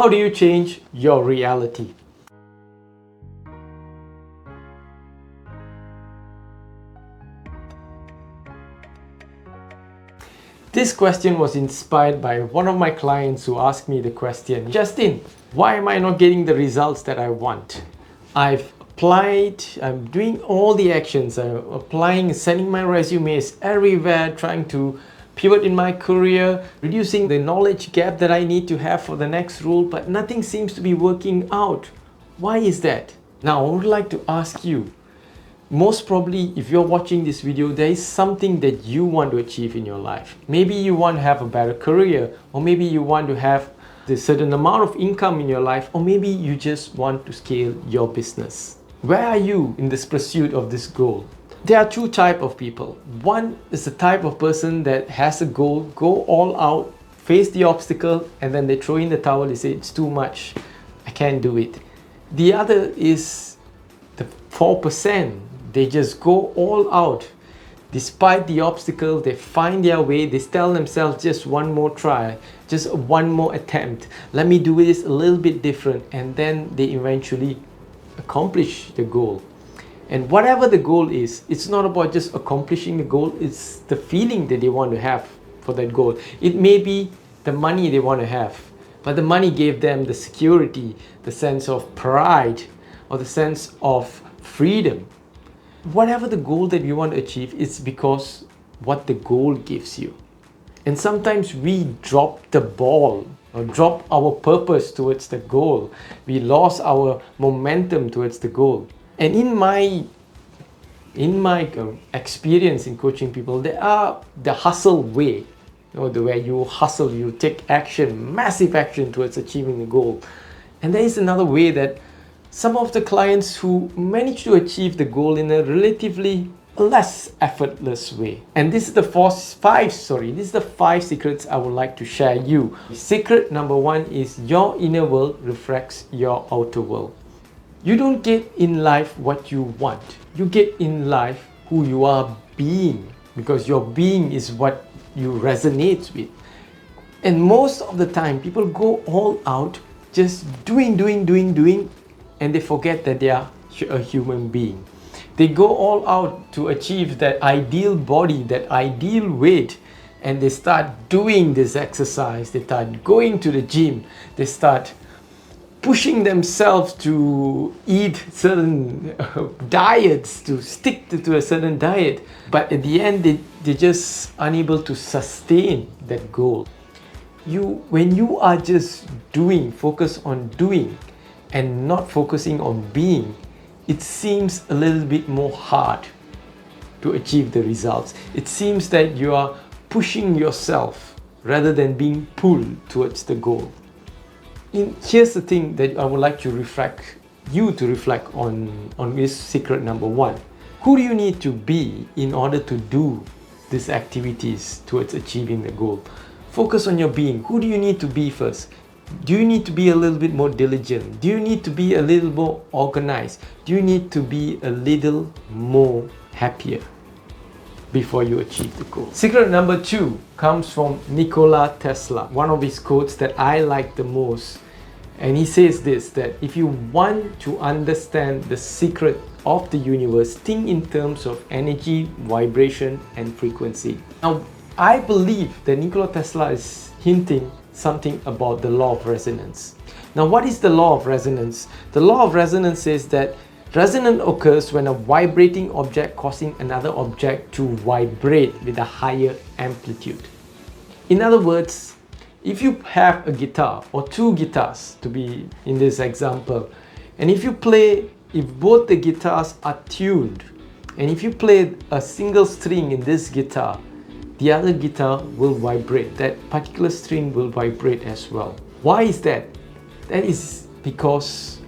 How do you change your reality? This question was inspired by one of my clients who asked me the question, Justin, why am I not getting the results that I want? I've applied, I'm doing all the actions, I'm applying, sending my resumes everywhere, trying to pivot in my career, reducing the knowledge gap that I need to have for the next role, but nothing seems to be working out. Why is that? Now, I would like to ask you, most probably, if you're watching this video, there is something that you want to achieve in your life. Maybe you want to have a better career, or maybe you want to have a certain amount of income in your life, or maybe you just want to scale your business. Where are you in this pursuit of this goal? There are two types of people. One is the type of person that has a goal, go all out, face the obstacle, and then they throw in the towel, they say, it's too much, I can't do it. The other is the 4%. They just go all out. Despite the obstacle, they find their way. They tell themselves just one more try, just one more attempt. Let me do this a little bit different. And then they eventually accomplish the goal. And whatever the goal is, it's not about just accomplishing the goal. It's the feeling that they want to have for that goal. It may be the money they want to have, but the money gave them the security, the sense of pride, or the sense of freedom. Whatever the goal that you want to achieve, it's because what the goal gives you. And sometimes we drop the ball or drop our purpose towards the goal. We lost our momentum towards the goal. And in my experience in coaching people, there are the hustle way, the way you hustle, you take action, massive action towards achieving the goal. And there is another way that some of the clients who manage to achieve the goal in a relatively less effortless way. And this is the five secrets I would like to share you. Secret number one is your inner world reflects your outer world. You don't get in life what you want. You get in life who you are being, because your being is what you resonate with. And most of the time, people go all out just doing, and they forget that they are a human being. They go all out to achieve that ideal body, that ideal weight, and they start doing this exercise. They start going to the gym. They start pushing themselves to eat certain diets, to stick to a certain diet. But at the end, they're just unable to sustain that goal. When you are just doing, focus on doing, and not focusing on being, it seems a little bit more hard to achieve the results. It seems that you are pushing yourself rather than being pulled towards the goal. Here's the thing that I would like to reflect on this secret number one. Who do you need to be in order to do these activities towards achieving the goal? Focus on your being. Who do you need to be first? Do you need to be a little bit more diligent? Do you need to be a little more organized? Do you need to be a little more happier before you achieve the goal? Secret number two comes from Nikola Tesla, one of his quotes that I like the most. And he says this, that if you want to understand the secret of the universe, think in terms of energy, vibration, and frequency. Now, I believe that Nikola Tesla is hinting something about the law of resonance. Now, what is the law of resonance? The law of resonance says that resonance occurs when a vibrating object causing another object to vibrate with a higher amplitude. In other words, if you have a guitar or two guitars, to be in this example, and if both the guitars are tuned, and if you play a single string in this guitar, the other guitar will vibrate. That particular string will vibrate as well. Why is that? That is because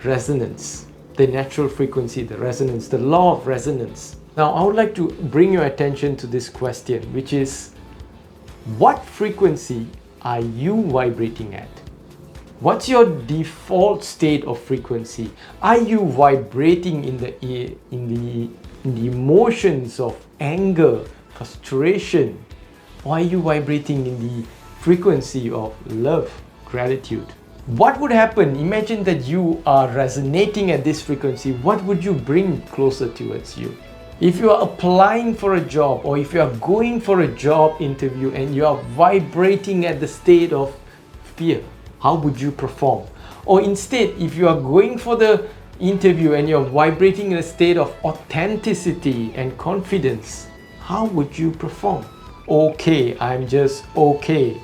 resonance, the natural frequency, the resonance, the law of resonance. Now, I would like to bring your attention to this question, which is, what frequency are you vibrating at? What's your default state of frequency? Are you vibrating in the emotions of anger, frustration, or are you vibrating in the frequency of love, gratitude? What would happen? Imagine that you are resonating at this frequency. What would you bring closer towards you? If you are applying for a job, or if you are going for a job interview and you are vibrating at the state of fear, how would you perform? Or instead, if you are going for the interview and you're vibrating in a state of authenticity and confidence, how would you perform? Okay, I'm just okay,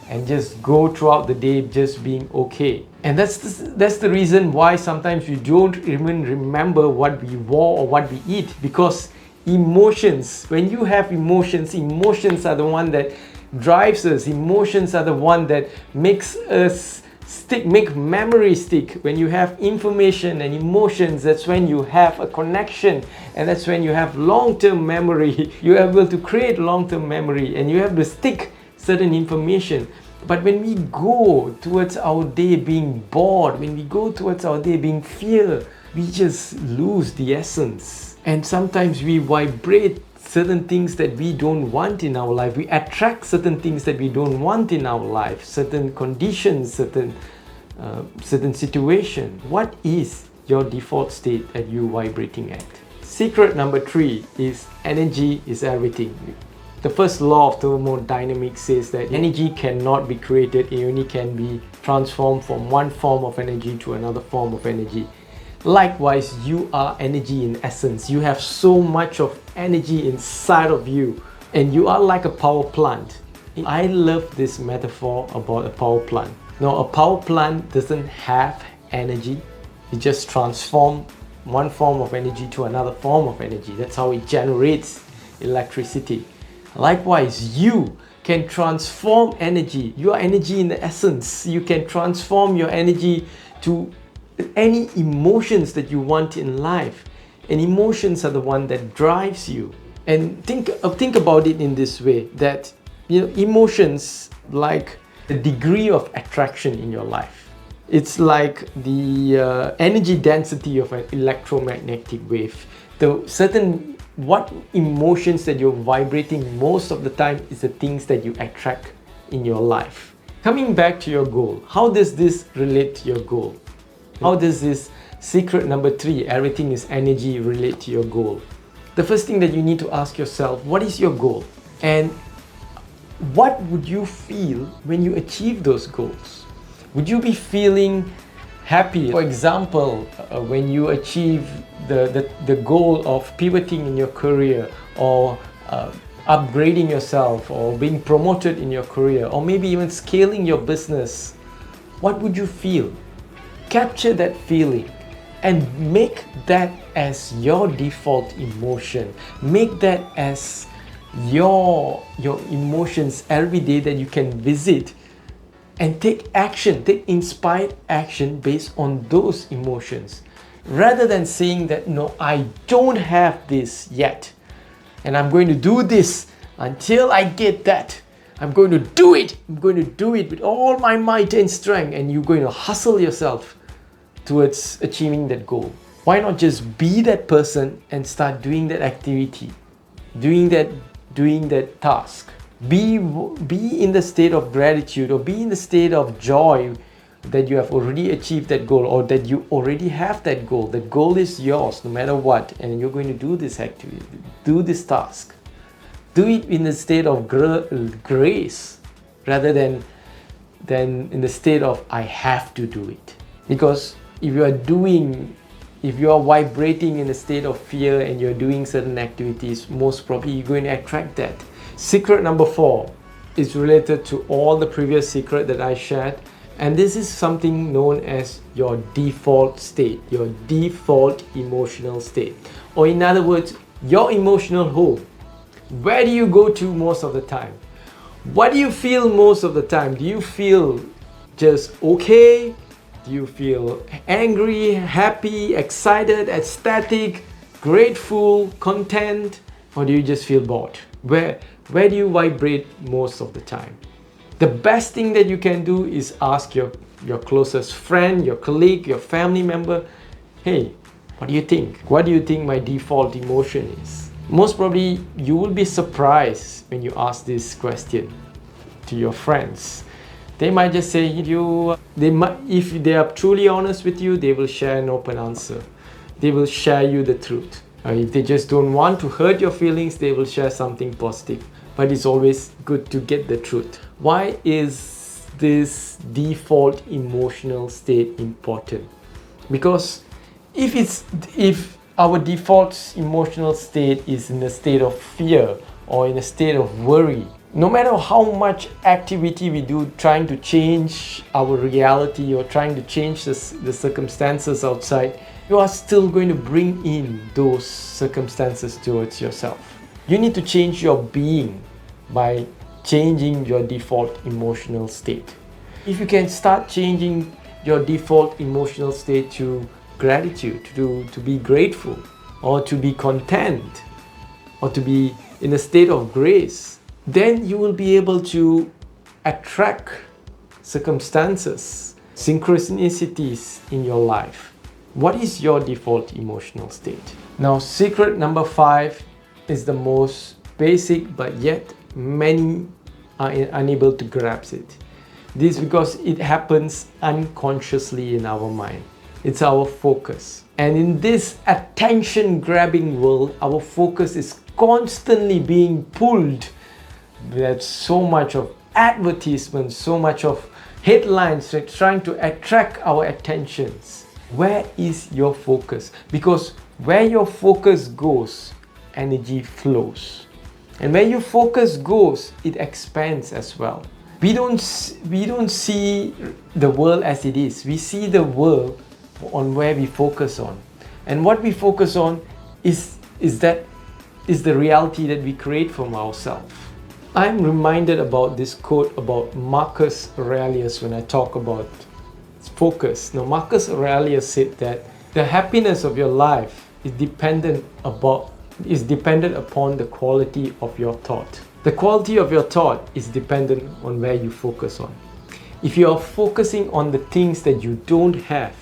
and just go throughout the day just being okay. And that's the reason why sometimes we don't even remember what we wore or what we eat, because emotions, when you have emotions, emotions are the one that drives us. Emotions are the one that makes us stick, make memory stick. When you have information and emotions, that's when you have a connection, and that's when you have long-term memory. You're able to create long-term memory, and you have to stick certain information. But when we go towards our day being bored, when we go towards our day being fear, we just lose the essence. And sometimes we vibrate certain things that we don't want in our life. We attract certain things that we don't want in our life, certain conditions, certain situation. What is your default state that you're vibrating at? Secret number 3 is energy is everything. The first law of thermodynamics says that energy cannot be created, it only can be transformed from one form of energy to another form of energy. Likewise, you are energy in essence. You have so much of energy inside of you, and you are like a power plant. I love this metaphor about a power plant. Now, a power plant doesn't have energy, it just transforms one form of energy to another form of energy. That's how it generates electricity. Likewise, you can transform energy. You are energy in the essence. You can transform your energy to any emotions that you want in life. And emotions are the one that drives you. And think about it in this way, that emotions like the degree of attraction in your life. It's like the energy density of an electromagnetic wave. What emotions that you're vibrating most of the time is the things that you attract in your life. Coming back to your goal, how does this relate to your goal? How does this secret number 3, everything is energy, relate to your goal? The first thing that you need to ask yourself, what is your goal? And what would you feel when you achieve those goals? Would you be feeling happy? For example, when you achieve the goal of pivoting in your career, or upgrading yourself, or being promoted in your career, or maybe even scaling your business, what would you feel? Capture that feeling and make that as your default emotion. Make that as your emotions every day that you can visit, and take action, take inspired action based on those emotions, rather than saying that, no, I don't have this yet, and I'm going to do this until I get that. I'm going to do it. I'm going to do it with all my might and strength, and you're going to hustle yourself towards achieving that goal. Why not just be that person and start doing that activity, doing that task? Be in the state of gratitude, or be in the state of joy that you have already achieved that goal, or that you already have that goal. That goal is yours no matter what, and you're going to do this activity, do this task. Do it in the state of grace, rather than in the state of I have to do it. Because if you are vibrating in a state of fear and you're doing certain activities, most probably you're going to attract that. Secret number 4 is related to all the previous secret that I shared, and this is something known as your default state, your default emotional state, or in other words, your emotional home. Where do you go to most of the time? What do you feel most of the time? Do you feel just okay? Do you feel angry, happy, excited, ecstatic, grateful, content, or do you just feel bored? Where do you vibrate most of the time? The best thing that you can do is ask your closest friend, your colleague, your family member, hey, what do you think? What do you think my default emotion is? Most probably you will be surprised when you ask this question to your friends. They might just say they might, if they are truly honest with you, they will share an open answer. They will share you the truth. If they just don't want to hurt your feelings, they will share something positive. But it's always good to get the truth. Why is this default emotional state important? Because if our default emotional state is in a state of fear or in a state of worry, no matter how much activity we do trying to change our reality or trying to change the circumstances outside, you are still going to bring in those circumstances towards yourself. You need to change your being by changing your default emotional state. If you can start changing your default emotional state to gratitude, to be grateful, or to be content, or to be in a state of grace, then you will be able to attract circumstances, synchronicities in your life. What is your default emotional state? Now, secret number 5 is the most basic, but yet many are unable to grasp it. This is because it happens unconsciously in our mind. It's our focus. And in this attention-grabbing world, our focus is constantly being pulled. There's so much of advertisements, so much of headlines trying to attract our attentions. Where is your focus? Because where your focus goes, energy flows. And where your focus goes, it expands as well. We don't see the world as it is. We see the world on where we focus on. And what we focus on is the reality that we create from ourselves. I'm reminded about this quote about Marcus Aurelius when I talk about focus. Now, Marcus Aurelius said that the happiness of your life is dependent upon the quality of your thought. The quality of your thought is dependent on where you focus on. If you are focusing on the things that you don't have,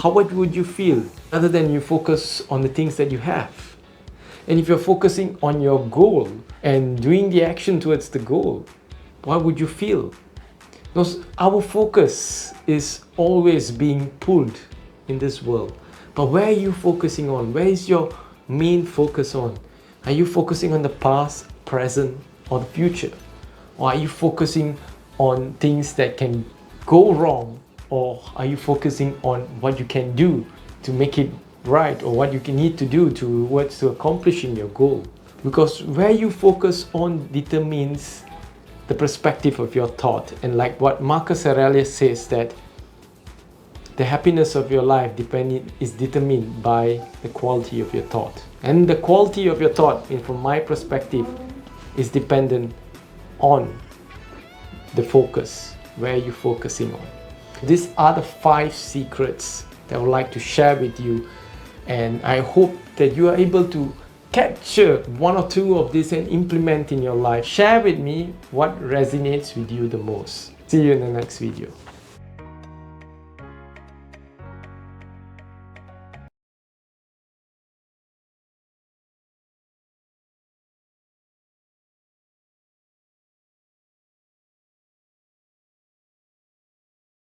how would you feel rather than you focus on the things that you have? And if you're focusing on your goal and doing the action towards the goal, what would you feel? Because our focus is always being pulled in this world. But where are you focusing on? Where is your main focus on? Are you focusing on the past, present, or the future? Or are you focusing on things that can go wrong? Or are you focusing on what you can do to make it right, or what you need to do towards accomplishing your goal? Because where you focus on determines the perspective of your thought. And like what Marcus Aurelius says, that the happiness of your life is determined by the quality of your thought. And the quality of your thought, from my perspective, is dependent on the focus, where you're focusing on. These are the 5 secrets that I would like to share with you, and I hope that you are able to capture 1 or 2 of these and implement in your life. Share with me what resonates with you the most. See you in the next video.